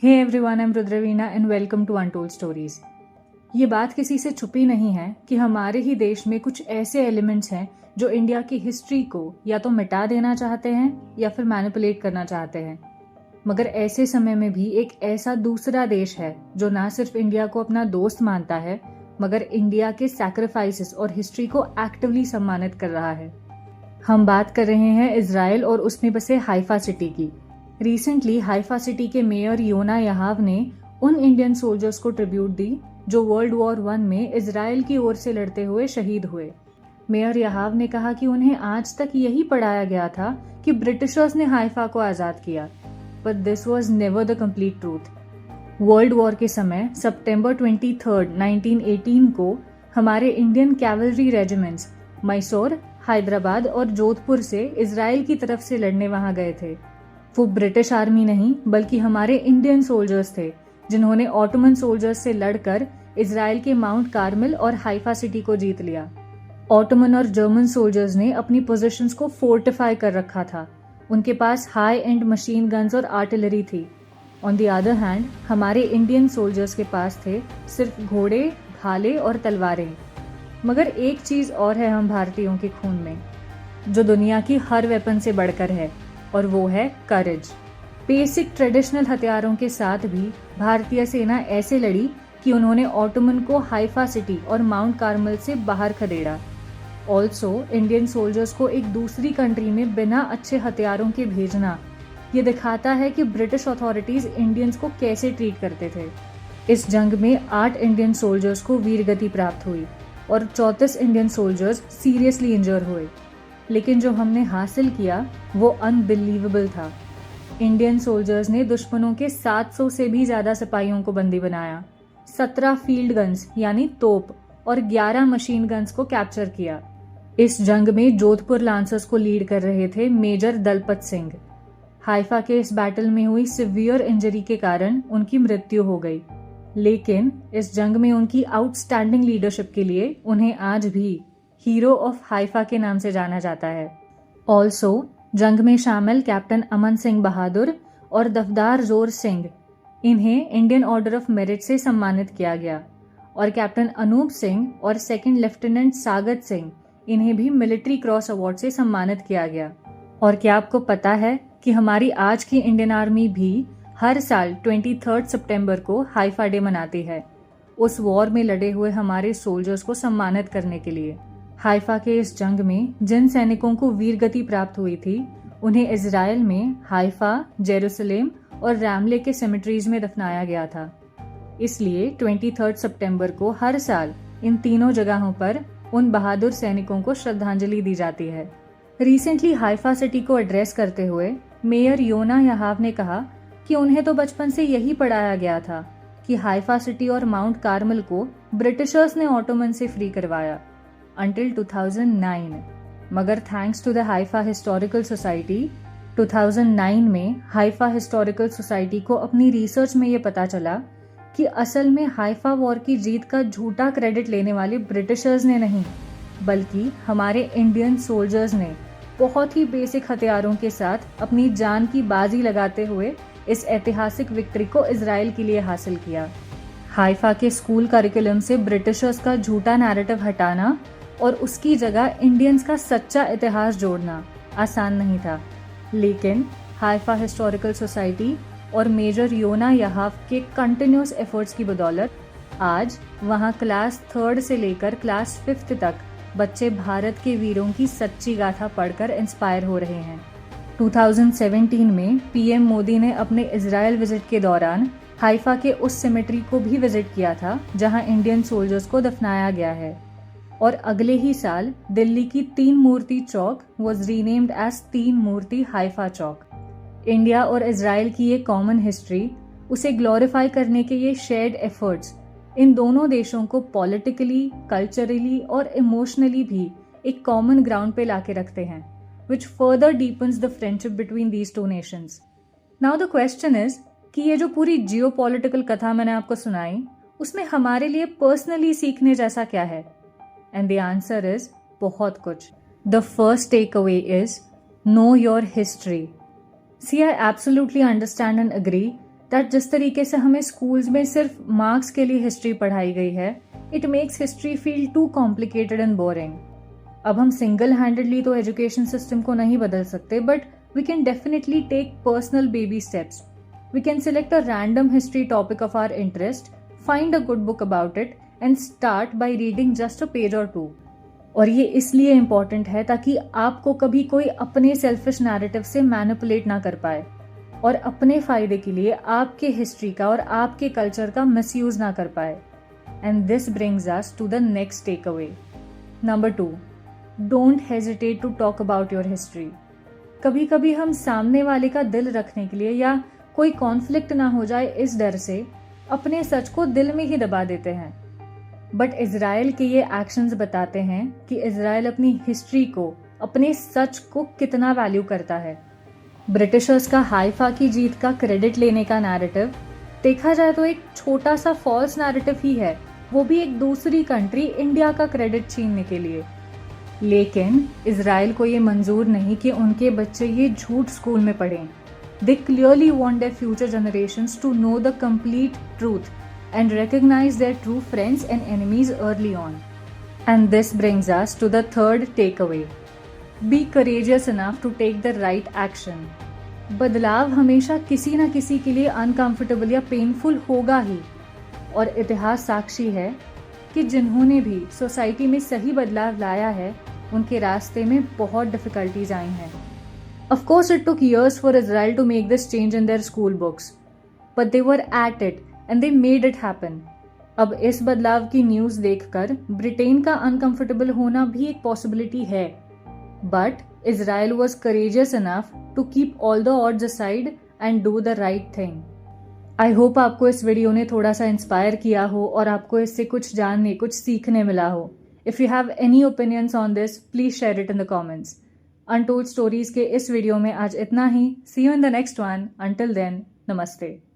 Hey everyone, I am Rudraveena and welcome to Untold Stories. ये बात किसी से छुपी नहीं है कि हमारे ही देश में कुछ ऐसे एलिमेंट्स हैं जो इंडिया की हिस्ट्री को या तो मिटा देना चाहते हैं या फिर मैनिपुलेट करना चाहते हैं। मगर ऐसे समय में भी एक ऐसा दूसरा देश है जो ना सिर्फ इंडिया को अपना दोस्त मानता है मगर इंडिया के सैक्रिफाइसेस और हिस्ट्री को एक्टिवली सम्मानित कर रहा है। हम बात कर रहे हैं इजराइल और उसमें बसे हाइफा सिटी की। रिसेंटली हाइफा सिटी के मेयर योना याहाव ने उन इंडियन सोल्जर्स को ट्रिब्यूट दी जो वर्ल्ड वॉर 1 में इजराइल की ओर से लड़ते हुए शहीद हुए। मेयर याहाव ने कहा कि उन्हें आज तक यही पढ़ाया गया था कि ब्रिटिशर्स ने हाइफा को आजाद किया, but this was never the complete truth. World war के समय सितंबर 23, 1918 को हमारे Indian cavalry regiments Mysore, Hyderabad और जोधपुर से इजराइल की तरफ से लड़ने वहां गए थे। वो ब्रिटिश आर्मी नहीं बल्कि हमारे इंडियन सोल्जर्स थे जिन्होंने ऑटोमन सोल्जर्स से लड़कर इजराइल के माउंट कार्मेल और हाइफा सिटी को जीत लिया। ऑटोमन और जर्मन सोल्जर्स ने अपनी पोजीशंस को फोर्टिफाई कर रखा था। उनके पास हाई एंड मशीन गन्स और आर्टिलरी थी। ऑन द अदर हैंड हमारे इंडियन सोल्जर्स के पास थे सिर्फ घोड़े, भाले और तलवारें। मगर एक चीज और है हम भारतीयों के खून में जो दुनिया की हर वेपन से बढ़कर है, और वो है करेज। बेसिक ट्रेडिशनल हथियारों के साथ भी भारतीय सेना ऐसे लड़ी कि उन्होंने ऑटोमन को हाइफा सिटी और माउंट कार्मल से बाहर खदेड़ा। ऑल्सो इंडियन सोल्जर्स को एक दूसरी कंट्री में बिना अच्छे हथियारों के भेजना ये दिखाता है कि ब्रिटिश अथॉरिटीज इंडियंस को कैसे ट्रीट करते थे। इस जंग में 8 इंडियन सोल्जर्स को वीरगति प्राप्त हुई और 34 इंडियन सोल्जर्स सीरियसली इंजर हुए। लेकिन जो हमने हासिल किया वो अनबिलीवेबल था। इंडियन सोल्जर्स ने दुश्मनों के 700 से भी ज्यादा सिपाहियों को बंदी बनाया, 17 फील्ड गन्स यानी तोप और 11 मशीन गन्स को कैप्चर किया। इस जंग में जोधपुर लांसर्स को लीड कर रहे थे मेजर दलपत सिंह। हाइफा के इस बैटल में हुई सिवियर इंजरी के कारण उनकी मृत्यु हो गई, लेकिन इस जंग में उनकी आउटस्टैंडिंग लीडरशिप के लिए उन्हें आज भी हीरो ऑफ हाइफा के नाम से जाना जाता है। ऑल्सो जंग में शामिल कैप्टन अमन सिंह बहादुर और दफदार जोर सिंह, इन्हें इंडियन ऑर्डर ऑफ मेरिट से सम्मानित किया गया, और कैप्टन अनूप सिंह और सेकंड लेफ्टिनेंट सागत सिंह, इन्हें भी मिलिट्री क्रॉस अवार्ड से सम्मानित किया गया। और क्या आपको पता है कि हमारी आज की इंडियन आर्मी भी हर साल 23 सितंबर को हाइफा डे मनाती है, उस वॉर में लड़े हुए हमारे सोल्जर्स को सम्मानित करने के लिए। हाइफा के इस जंग में जिन सैनिकों को वीरगति प्राप्त हुई थी उन्हें इजराइल में हाइफा, जेरूसलेम और रैमले के सेमेट्रीज में दफनाया गया था। इसलिए 23 सितंबर को हर साल इन तीनों जगहों पर उन बहादुर सैनिकों को श्रद्धांजलि दी जाती है। रिसेंटली हाइफा सिटी को एड्रेस करते हुए मेयर योना याहाव ने कहा कि उन्हें तो बचपन से यही पढ़ाया गया था कि हाइफा सिटी और माउंट कार्मल को ब्रिटिशर्स ने ऑटोमन से फ्री करवाया until 2009। मगर thanks to the Haifa Historical Society 2009 में हाइफा हिस्टोरिकल सोसाइटी को अपनी रिसर्च में ये पता चला कि असल में हाइफा वॉर की जीत का झूठा क्रेडिट लेने वाले ब्रिटिशर्स ने नहीं बल्कि हमारे इंडियन सोल्जर्स ने बहुत ही बेसिक हथियारों के साथ अपनी जान की बाजी लगाते हुए इस ऐतिहासिक विक्ट्री को इजराइल के लिए हासिल किया। हाइफा के स्कूल करिकुलम से ब्रिटिशर्स का झूठा नैरेटिव हटाना और उसकी जगह इंडियंस का सच्चा इतिहास जोड़ना आसान नहीं था, लेकिन हाइफा हिस्टोरिकल सोसाइटी और मेजर योना याहाव के कंटिन्यूस एफर्ट्स की बदौलत आज वहां क्लास 3 से लेकर क्लास 5 तक बच्चे भारत के वीरों की सच्ची गाथा पढ़कर इंस्पायर हो रहे हैं। 2017 में पीएम मोदी ने अपने इजराइल विजिट के दौरान हाइफा के उस सेमेट्री को भी विजिट किया था जहां इंडियन सोल्जर्स को दफनाया गया है, और अगले ही साल दिल्ली की 3 Murti Chowk was renamed as 3 Murti Haifa Chowk. India और इजराइल की ये कॉमन हिस्ट्री, उसे ग्लोरीफाई करने के ये शेयर्ड एफर्ट्स इन दोनों देशों को पॉलिटिकली, कल्चरली और इमोशनली भी एक कॉमन ग्राउंड पे लाके रखते हैं, which further deepens the friendship between these 2 nations. Now the question is कि ये जो पूरी जियोपॉलिटिकल कथा मैंने आपको सुनाई उसमें हमारे लिए पर्सनली सीखने जैसा क्या है? And the answer is बहुत कुछ। The first takeaway is know your history. See, I absolutely understand and agree that जिस तरीके से हमें स्कूल्स में सिर्फ मार्क्स के लिए हिस्ट्री पढ़ाई गई है, it makes history feel too complicated and boring. अब हम सिंगल हैंडेडली तो एजुकेशन सिस्टम को नहीं बदल सकते, but we can definitely take personal baby steps. We can select a random history topic of our interest, find a good book about it, and start by reading just a page or two. और ये इसलिए important है ताकि आपको कभी कोई अपने selfish narrative से मैनिपुलेट ना कर पाए और अपने फायदे के लिए आपके हिस्ट्री का और आपके कल्चर का मिसयूज ना कर पाए। And this brings us to the next takeaway. Number 2, don't hesitate to talk about your history. कभी कभी हम सामने वाले का दिल रखने के लिए या कोई कॉन्फ्लिक्ट ना हो जाए इस डर से अपने सच को दिल में ही दबा देते हैं। बट इजराइल के ये एक्शंस बताते हैं कि इजराइल अपनी हिस्ट्री को, अपने सच को कितना वैल्यू करता है। ब्रिटिशर्स का हाइफा की जीत का क्रेडिट लेने का नैरेटिव देखा जाए तो एक छोटा सा फॉल्स नैरेटिव ही है, वो भी एक दूसरी कंट्री इंडिया का क्रेडिट छीनने के लिए। लेकिन इजराइल को ये मंजूर नहीं कि उनके बच्चे ये झूठ स्कूल में पढ़ें। They clearly want their future generations to know the complete truth and recognize their true friends and enemies early on. And this brings us to the third takeaway. Be courageous enough to take the right action. बदलाव हमेशा किसी न किसी के लिए uncomfortable या painful होगा ही, और इतिहास साक्षी है कि जिन्होंने भी सोसाइटी में सही बदलाव लाया है उनके रास्ते में बहुत डिफिकल्टीज आई हैं। Of course, it took years for Israel to make this change in their school books, but they were at it and they made it happen. अब इस बदलाव की न्यूज़ देखकर ब्रिटेन का अनकंफर्टेबल होना भी एक पॉसिबिलिटी है, but Israel was courageous enough to keep all the odds aside and do the right thing. I hope आपको इस वीडियो ने थोड़ा सा इंस्पायर किया हो और आपको इससे कुछ जानने, कुछ सीखने मिला हो। If you have any opinions on this, please share it in the comments. Untold stories के इस वीडियो में आज इतना ही। See you in the next one. Until then, नमस्ते।